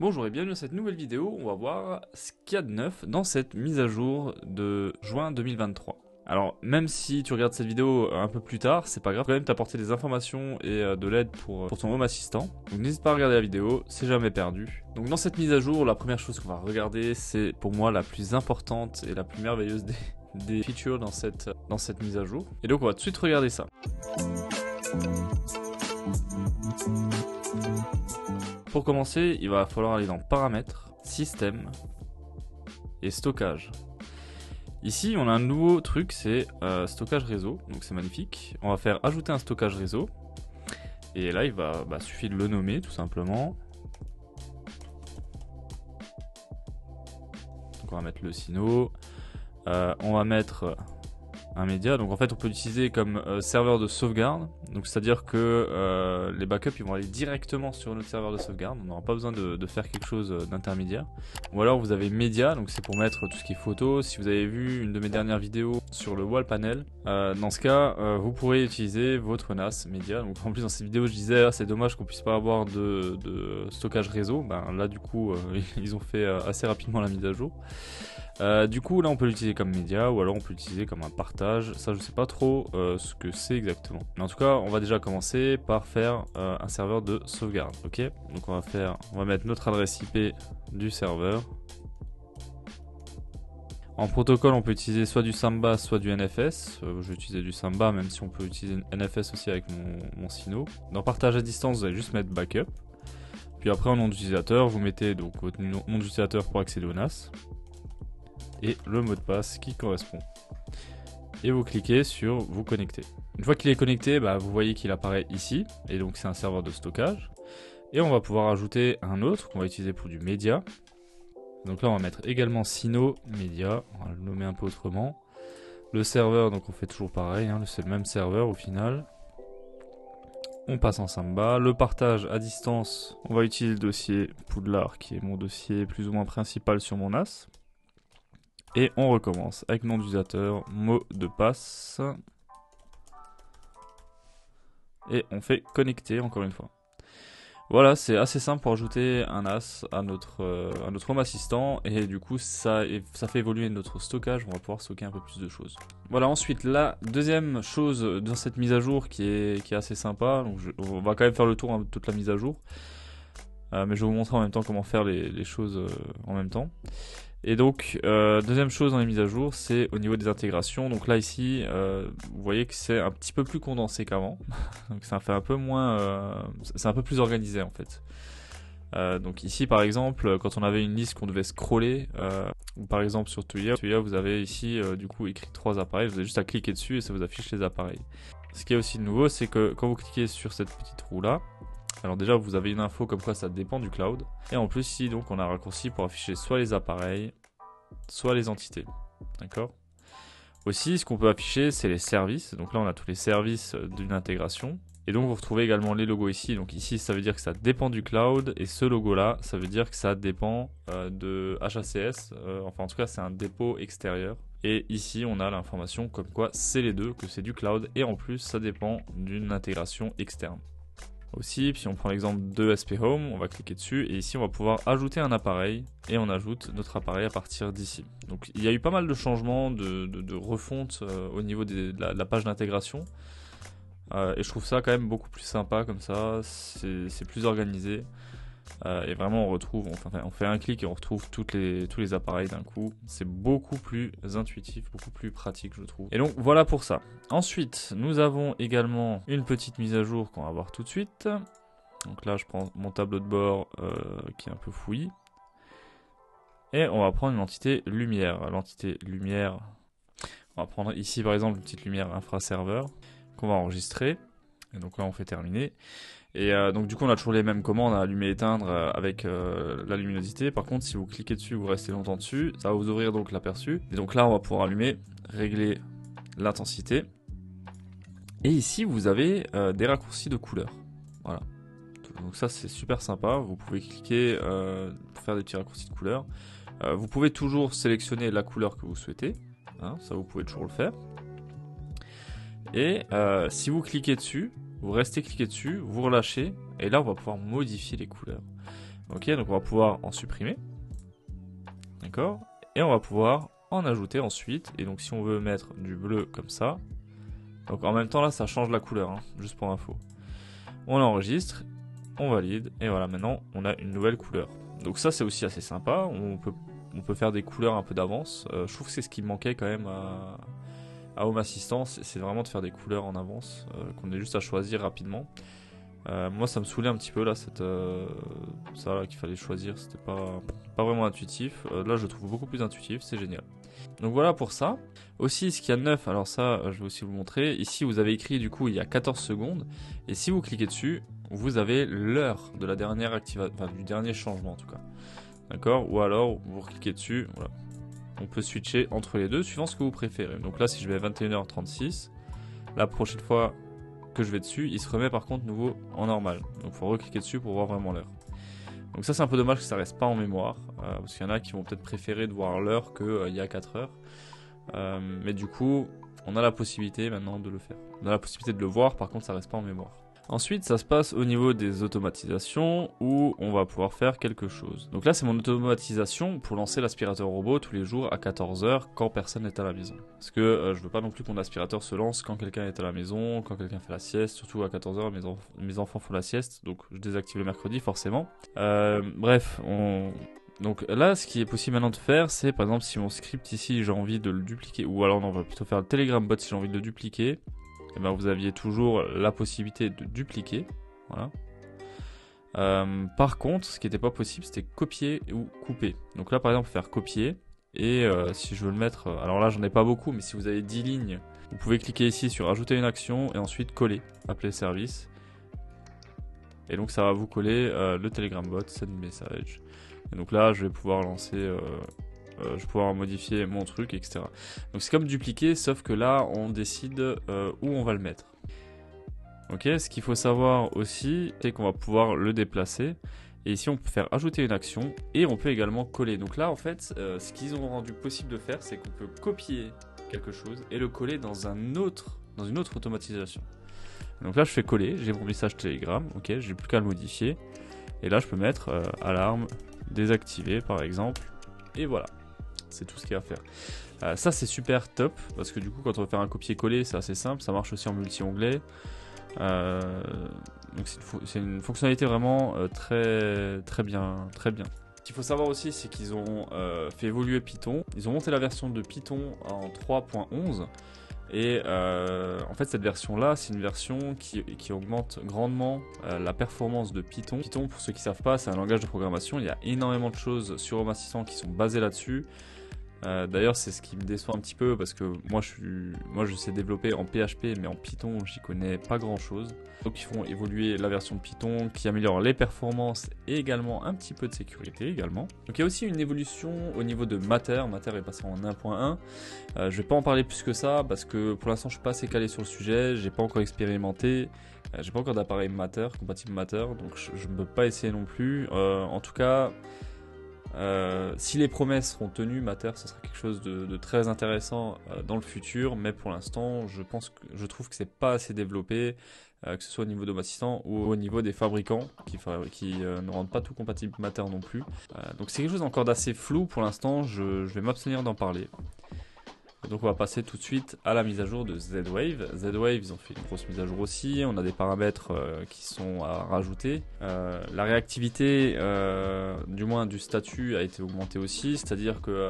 Bonjour et bienvenue dans cette nouvelle vidéo, on va voir ce qu'il y a de neuf dans cette mise à jour de juin 2023. Alors même si tu regardes cette vidéo un peu plus tard, c'est pas grave, quand même t'apporter des informations et de l'aide pour ton Home Assistant. Donc n'hésite pas à regarder la vidéo, c'est jamais perdu. Donc dans cette mise à jour, la première chose qu'on va regarder, c'est pour moi la plus importante et la plus merveilleuse des features dans cette mise à jour. Et donc on va tout de suite regarder ça. Pour commencer, il va falloir aller dans Paramètres, Système et Stockage. Ici, on a un nouveau truc, c'est stockage réseau, donc c'est magnifique. On va faire ajouter un stockage réseau. Et là, il suffit de le nommer tout simplement. Donc on va mettre le Sino. On va mettre un média, donc en fait on peut l'utiliser comme serveur de sauvegarde, donc c'est à dire que les backups ils vont aller directement sur notre serveur de sauvegarde, on n'aura pas besoin de faire quelque chose d'intermédiaire. Ou alors vous avez média, donc c'est pour mettre tout ce qui est photo. Si vous avez vu une de mes dernières vidéos sur le wall panel, dans ce cas vous pourrez utiliser votre NAS média. Donc en plus dans cette vidéo je disais c'est dommage qu'on puisse pas avoir de stockage réseau, là du coup ils ont fait assez rapidement la mise à jour. Du coup là on peut l'utiliser comme média ou alors on peut l'utiliser comme un partage, ça je sais pas trop ce que c'est exactement, mais en tout cas on va déjà commencer par faire un serveur de sauvegarde. Ok, donc on va mettre notre adresse IP du serveur. En protocole on peut utiliser soit du Samba soit du NFS, je vais utiliser du Samba même si on peut utiliser NFS aussi avec mon Sino. Dans partage à distance vous allez juste mettre backup, puis après en nom d'utilisateur vous mettez donc votre nom d'utilisateur pour accéder au NAS et le mot de passe qui correspond. Et vous cliquez sur vous connecter. Une fois qu'il est connecté, vous voyez qu'il apparaît ici, et donc c'est un serveur de stockage. Et on va pouvoir ajouter un autre qu'on va utiliser pour du média. Donc là on va mettre également Sino média, on va le nommer un peu autrement. Le serveur, donc on fait toujours pareil, c'est le même serveur au final. On passe en Samba. Le partage à distance, on va utiliser le dossier Poudlard qui est mon dossier plus ou moins principal sur mon NAS. Et on recommence avec nom d'utilisateur, mot de passe. Et on fait connecter encore une fois. Voilà, c'est assez simple pour ajouter un NAS à notre Home Assistant. Et du coup, ça fait évoluer notre stockage. On va pouvoir stocker un peu plus de choses. Voilà, ensuite, la deuxième chose dans cette mise à jour qui est assez sympa. Donc on va quand même faire le tour de toute la mise à jour. Mais je vais vous montrer en même temps comment faire les choses en même temps. Et donc, deuxième chose dans les mises à jour, c'est au niveau des intégrations. Donc là, ici, vous voyez que c'est un petit peu plus condensé qu'avant. Donc ça fait un peu moins... c'est un peu plus organisé en fait. Donc ici, par exemple, quand on avait une liste qu'on devait scroller, ou par exemple sur Tuya, vous avez ici du coup écrit 3 appareils. Vous avez juste à cliquer dessus et ça vous affiche les appareils. Ce qui est aussi nouveau, c'est que quand vous cliquez sur cette petite roue là, alors déjà vous avez une info comme quoi ça dépend du cloud. Et en plus ici donc on a un raccourci pour afficher soit les appareils, soit les entités. D'accord. Aussi ce qu'on peut afficher c'est les services. Donc là on a tous les services d'une intégration. Et donc vous retrouvez également les logos ici. Donc ici ça veut dire que ça dépend du cloud. Et ce logo là ça veut dire que ça dépend de HACS. Enfin en tout cas c'est un dépôt extérieur. Et ici on a l'information comme quoi c'est les deux, que c'est du cloud. Et en plus ça dépend d'une intégration externe. Aussi, si on prend l'exemple de SP Home, on va cliquer dessus et ici on va pouvoir ajouter un appareil et on ajoute notre appareil à partir d'ici. Donc il y a eu pas mal de changements, de refonte au niveau de la page d'intégration et je trouve ça quand même beaucoup plus sympa comme ça, c'est plus organisé et vraiment on fait un clic et on retrouve tous les appareils d'un coup. C'est beaucoup plus intuitif, beaucoup plus pratique je trouve. Et donc voilà pour ça. Ensuite nous avons également une petite mise à jour qu'on va voir tout de suite. Donc là je prends mon tableau de bord qui est un peu fouillis. Et on va prendre une entité lumière. L'entité lumière, on va prendre ici par exemple une petite lumière infra-serveur qu'on va enregistrer. Et donc là on fait terminer. Et donc du coup on a toujours les mêmes commandes, allumer, éteindre avec la luminosité. Par contre si vous cliquez dessus, vous restez longtemps dessus, ça va vous ouvrir donc l'aperçu. Et donc là on va pouvoir allumer, régler l'intensité. Et ici vous avez des raccourcis de couleur. Voilà. Donc ça c'est super sympa, vous pouvez cliquer pour faire des petits raccourcis de couleur. Vous pouvez toujours sélectionner la couleur que vous souhaitez, ça vous pouvez toujours le faire. Et si vous cliquez dessus, vous restez cliqué dessus, vous relâchez, et là on va pouvoir modifier les couleurs. Ok, donc on va pouvoir en supprimer. D'accord. Et on va pouvoir en ajouter ensuite. Et donc si on veut mettre du bleu comme ça. Donc en même temps là ça change la couleur, hein, juste pour info. On l'enregistre, on valide. Et voilà, maintenant on a une nouvelle couleur. Donc ça c'est aussi assez sympa. On peut faire des couleurs un peu d'avance. Je trouve que c'est ce qui me manquait quand même à Home Assistant. C'est vraiment de faire des couleurs en avance. Qu'on ait juste à choisir rapidement. Moi ça me saoulait un petit peu là, ça là qu'il fallait choisir, c'était pas vraiment intuitif. Là je le trouve beaucoup plus intuitif, c'est génial. Donc voilà pour ça. Aussi ce qu'il y a de neuf, alors ça je vais aussi vous montrer. Ici vous avez écrit du coup il y a 14 secondes. Et si vous cliquez dessus, vous avez l'heure de la dernière activation, enfin du dernier changement en tout cas. D'accord. Ou alors vous cliquez dessus, voilà. On peut switcher entre les deux suivant ce que vous préférez. Donc là si je vais à 21h36, la prochaine fois que je vais dessus, il se remet par contre nouveau en normal. Donc il faut recliquer dessus pour voir vraiment l'heure. Donc ça c'est un peu dommage que ça reste pas en mémoire, parce qu'il y en a qui vont peut-être préférer de voir l'heure qu'il y a 4 heures. Mais du coup, on a la possibilité maintenant de le faire. On a la possibilité de le voir, par contre ça reste pas en mémoire. Ensuite, ça se passe au niveau des automatisations où on va pouvoir faire quelque chose. Donc là, c'est mon automatisation pour lancer l'aspirateur robot tous les jours à 14 h quand personne n'est à la maison. Parce que je veux pas non plus que mon aspirateur se lance quand quelqu'un est à la maison, quand quelqu'un fait la sieste, surtout à 14 h, mes enfants font la sieste, donc je désactive le mercredi forcément. Bref, donc là, ce qui est possible maintenant de faire, c'est par exemple si mon script ici, j'ai envie de le dupliquer, ou alors on va plutôt faire le Telegram bot si j'ai envie de le dupliquer. Et ben vous aviez toujours la possibilité de dupliquer. Voilà. Par contre, ce qui n'était pas possible, c'était copier ou couper. Donc là, par exemple, faire copier. Et si je veux le mettre... alors là, j'en ai pas beaucoup, mais si vous avez 10 lignes, vous pouvez cliquer ici sur ajouter une action et ensuite coller, appeler service. Et donc ça va vous coller le Telegram bot, send message. Et donc là, je vais pouvoir lancer... je vais pouvoir modifier mon truc, etc. Donc c'est comme dupliquer, sauf que là, on décide où on va le mettre. Ok, ce qu'il faut savoir aussi, c'est qu'on va pouvoir le déplacer. Et ici, on peut faire ajouter une action et on peut également coller. Donc là, en fait, ce qu'ils ont rendu possible de faire, c'est qu'on peut copier quelque chose et le coller dans une autre automatisation. Donc là, je fais coller, j'ai mon message Telegram, ok, j'ai plus qu'à le modifier. Et là, je peux mettre alarme désactivée, par exemple. Et voilà. C'est tout ce qu'il y a à faire. Ça c'est super top parce que du coup quand on veut faire un copier-coller c'est assez simple, ça marche aussi en multi-onglet. Donc c'est une fonctionnalité vraiment très bien. Ce qu'il faut savoir aussi c'est qu'ils ont fait évoluer Python. Ils ont monté la version de Python en 3.11 et en fait cette version là c'est une version qui augmente grandement la performance de Python. Python pour ceux qui ne savent pas c'est un langage de programmation, il y a énormément de choses sur Home Assistant qui sont basées là-dessus. D'ailleurs c'est ce qui me déçoit un petit peu parce que moi je sais développer en PHP mais en Python j'y connais pas grand chose. Donc ils font évoluer la version de Python qui améliore les performances et également un petit peu de sécurité également. Donc il y a aussi une évolution au niveau de Matter. Matter est passé en 1.1. Je vais pas en parler plus que ça parce que pour l'instant je suis pas assez calé sur le sujet, j'ai pas encore expérimenté. J'ai pas encore d'appareil Matter, compatible Matter, donc je ne peux pas essayer non plus. En tout cas, si les promesses seront tenues, Matter, ce sera quelque chose de très intéressant dans le futur, mais pour l'instant, je trouve que c'est pas assez développé, que ce soit au niveau de Assistant ou au niveau des fabricants qui ne rendent pas tout compatible Matter non plus. Donc c'est quelque chose encore d'assez flou pour l'instant, je vais m'abstenir d'en parler. Donc on va passer tout de suite à la mise à jour de Z-Wave. Z-Wave, ils ont fait une grosse mise à jour aussi. On a des paramètres qui sont à rajouter. La réactivité, du moins du statut, a été augmentée aussi. C'est-à-dire que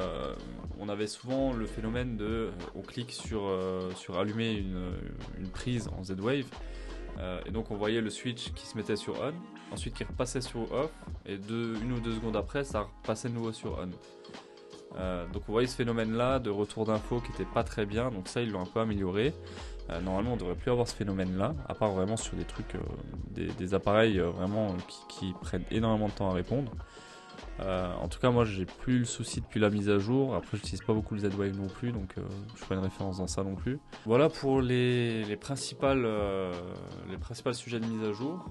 on avait souvent le phénomène de, on clique sur allumer une prise en Z-Wave. Et donc on voyait le switch qui se mettait sur on, ensuite qui repassait sur off, et une ou deux secondes après, ça repassait de nouveau sur on. Donc vous voyez ce phénomène là de retour d'infos qui était pas très bien, donc ça ils l'ont un peu amélioré. Normalement on devrait plus avoir ce phénomène là, à part vraiment sur des trucs, des appareils vraiment qui prennent énormément de temps à répondre. En tout cas moi j'ai plus le souci depuis la mise à jour. Après j'utilise pas beaucoup le Z-Wave non plus, donc je fais pas une référence dans ça non plus. Voilà pour les principales sujets de mise à jour.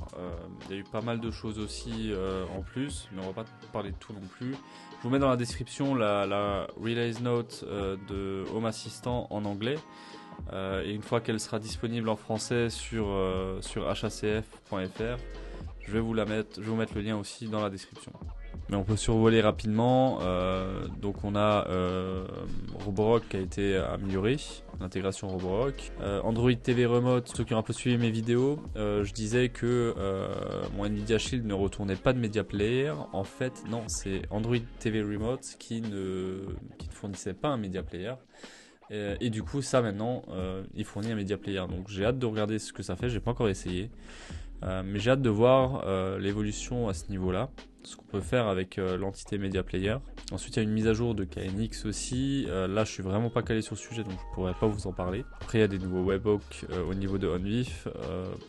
Il y a eu pas mal de choses aussi en plus, mais on va pas parler de tout non plus. Je vous mets dans la description la release note de Home Assistant en anglais. Et une fois qu'elle sera disponible en français sur hacf.fr, je vais vous mettre le lien aussi dans la description. Mais on peut survoler rapidement. Donc on a Roborock qui a été amélioré, l'intégration Roborock. Android TV Remote, ceux qui ont un peu suivi mes vidéos, je disais que mon Nvidia Shield ne retournait pas de Media Player. En fait, non, c'est Android TV Remote qui ne fournissait pas un Media Player. Et du coup, ça maintenant, il fournit un Media Player. Donc j'ai hâte de regarder ce que ça fait, j'ai pas encore essayé. Mais j'ai hâte de voir l'évolution à ce niveau-là, ce qu'on peut faire avec l'entité Media Player. Ensuite, il y a une mise à jour de KNX aussi. Là, je suis vraiment pas calé sur le sujet, donc je pourrais pas vous en parler. Après, il y a des nouveaux webhooks au niveau de OnVIF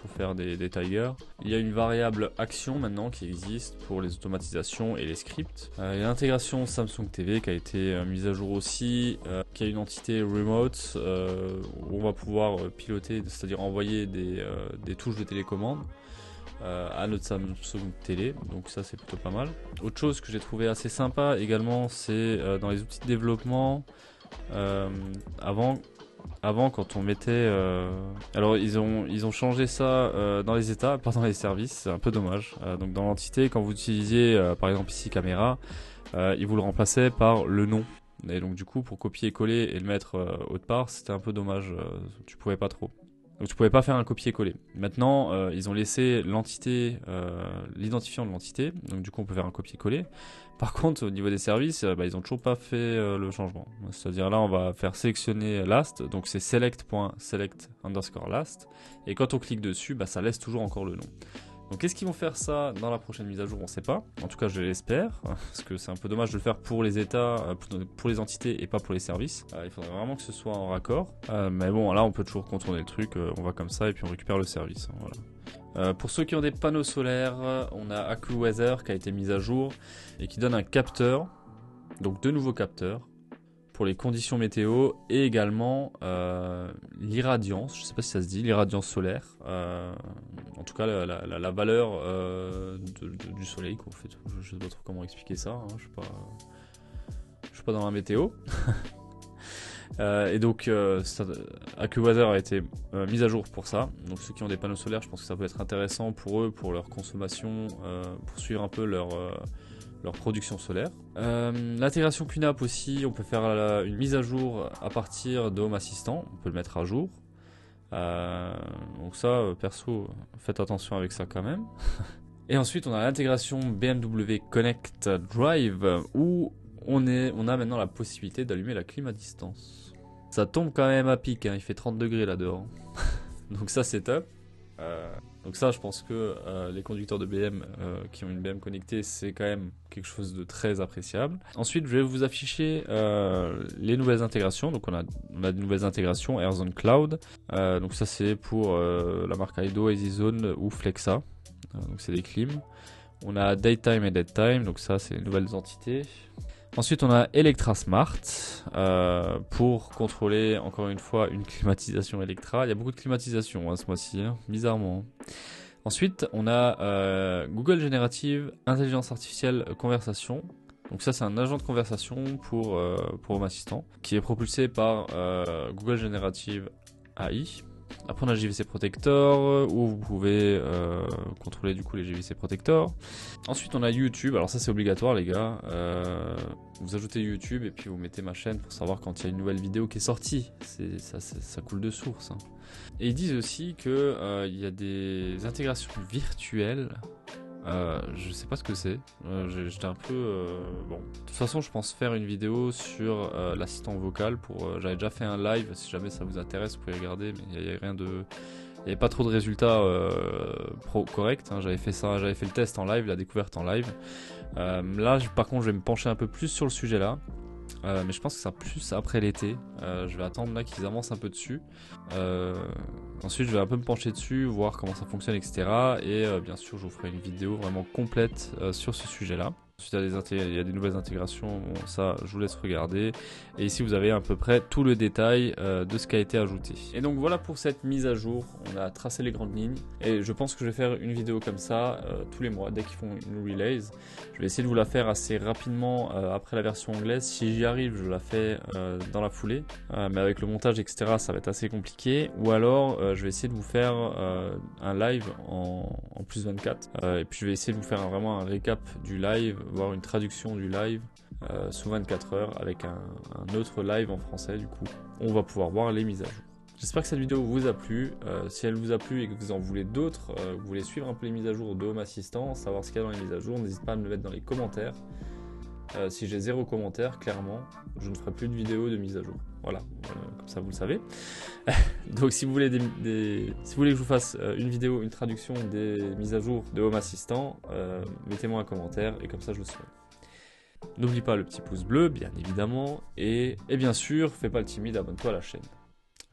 pour faire des tigers. Il y a une variable action maintenant qui existe pour les automatisations et les scripts. Il y a l'intégration Samsung TV qui a été mise à jour aussi, qui a une entité remote où on va pouvoir piloter, c'est-à-dire envoyer des touches de télécommande à notre Samsung Télé, donc ça c'est plutôt pas mal. Autre chose que j'ai trouvé assez sympa également, c'est dans les outils de développement. Avant quand on mettait alors ils ont changé ça dans les états, pas dans les services, c'est un peu dommage. Donc dans l'entité, quand vous utilisiez par exemple ici caméra, ils vous le remplaçaient par le nom. Et donc du coup pour copier-coller et le mettre autre part, c'était un peu dommage, tu pouvais pas trop. Donc tu pouvais pas faire un copier-coller. Maintenant, ils ont laissé l'entité, l'identifiant de l'entité. Donc du coup, on peut faire un copier-coller. Par contre, au niveau des services, ils ont toujours pas fait le changement. C'est-à-dire là, on va faire sélectionner last. Donc c'est select.select_last. Et quand on clique dessus, ça laisse toujours encore le nom. Donc est-ce qu'ils vont faire ça dans la prochaine mise à jour? On ne sait pas. En tout cas, je l'espère, parce que c'est un peu dommage de le faire pour les états, pour les entités et pas pour les services. Il faudrait vraiment que ce soit en raccord. Mais bon, là, on peut toujours contourner le truc. On va comme ça et puis on récupère le service. Voilà. Pour ceux qui ont des panneaux solaires, on a AccuWeather qui a été mis à jour et qui donne un capteur, donc deux nouveaux capteurs pour les conditions météo et également l'irradiance, je ne sais pas si ça se dit, l'irradiance solaire, en tout cas la valeur du soleil, quoi, en fait. Je sais pas trop comment expliquer ça, hein, je suis pas dans la météo. Et donc AccuWeather a été mise à jour pour ça, donc ceux qui ont des panneaux solaires, je pense que ça peut être intéressant pour eux, pour leur consommation, pour suivre un peu leur production solaire. L'intégration QNAP aussi, on peut faire une mise à jour à partir de Home Assistant, on peut le mettre à jour. Donc ça, perso, faites attention avec ça quand même. Et ensuite, on a l'intégration BMW Connect Drive, où on a maintenant la possibilité d'allumer la clim à distance. Ça tombe quand même à pic, hein, il fait 30 degrés là dehors. Donc ça, c'est top. Donc ça, je pense que les conducteurs de BM qui ont une BM connectée, c'est quand même quelque chose de très appréciable. Ensuite, je vais vous afficher les nouvelles intégrations. Donc on a de nouvelles intégrations, AirZone Cloud. Donc ça, c'est pour la marque Aido, EasyZone ou Flexa. Donc c'est des clims. On a Daytime et Deadtime, donc ça, c'est les nouvelles entités. Ensuite, on a Electra Smart pour contrôler encore une fois une climatisation Electra. Il y a beaucoup de climatisation ce mois-ci, hein, bizarrement. Ensuite, on a Google Générative Intelligence Artificielle Conversation. Donc ça, c'est un agent de conversation pour Home Assistant qui est propulsé par Google Générative AI. Après, on a JVC Protector où vous pouvez contrôler du coup les JVC Protector. Ensuite, on a YouTube. Alors ça, c'est obligatoire, les gars. Vous ajoutez YouTube et puis vous mettez ma chaîne pour savoir quand il y a une nouvelle vidéo qui est sortie. Ça coule de source. Hein. Et ils disent aussi que il y a des intégrations virtuelles. Je sais pas ce que c'est. J'étais un peu bon. De toute façon, je pense faire une vidéo sur l'assistant vocal. J'avais déjà fait un live. Si jamais ça vous intéresse, vous pouvez regarder. Mais il y a rien de. Il n'y avait pas trop de résultats corrects. Hein. J'avais fait le test en live, la découverte en live. Là, par contre, je vais me pencher un peu plus sur le sujet là. Mais je pense que ça plus après l'été. Je vais attendre là qu'ils avancent un peu dessus. Ensuite, je vais un peu me pencher dessus, voir comment ça fonctionne, etc. Et bien sûr, je vous ferai une vidéo vraiment complète sur ce sujet-là. Ensuite, il y a des nouvelles intégrations, bon, ça je vous laisse regarder. Et ici vous avez à peu près tout le détail de ce qui a été ajouté. Et donc voilà pour cette mise à jour, on a tracé les grandes lignes. Et je pense que je vais faire une vidéo comme ça tous les mois, dès qu'ils font une release. Je vais essayer de vous la faire assez rapidement après la version anglaise. Si j'y arrive, je la fais dans la foulée. Mais avec le montage, etc., ça va être assez compliqué. Ou alors, je vais essayer de vous faire un live en plus 24. Et puis je vais essayer de vous faire vraiment un récap du live, voire une traduction du live sous 24 heures avec un autre live en français. Du coup, on va pouvoir voir les mises à jour. J'espère que cette vidéo vous a plu. Si elle vous a plu et que vous en voulez d'autres, vous voulez suivre un peu les mises à jour de Home Assistant, savoir ce qu'il y a dans les mises à jour, n'hésitez pas à me le mettre dans les commentaires. Si j'ai 0 commentaire, clairement, je ne ferai plus de vidéos de mise à jour. Voilà, comme ça vous le savez. Donc si vous voulez si vous voulez que je vous fasse une vidéo, une traduction des mises à jour de Home Assistant, mettez-moi un commentaire et comme ça je le saurai. N'oublie pas le petit pouce bleu, bien évidemment, et bien sûr, fais pas le timide, abonne-toi à la chaîne.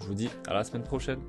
Je vous dis à la semaine prochaine.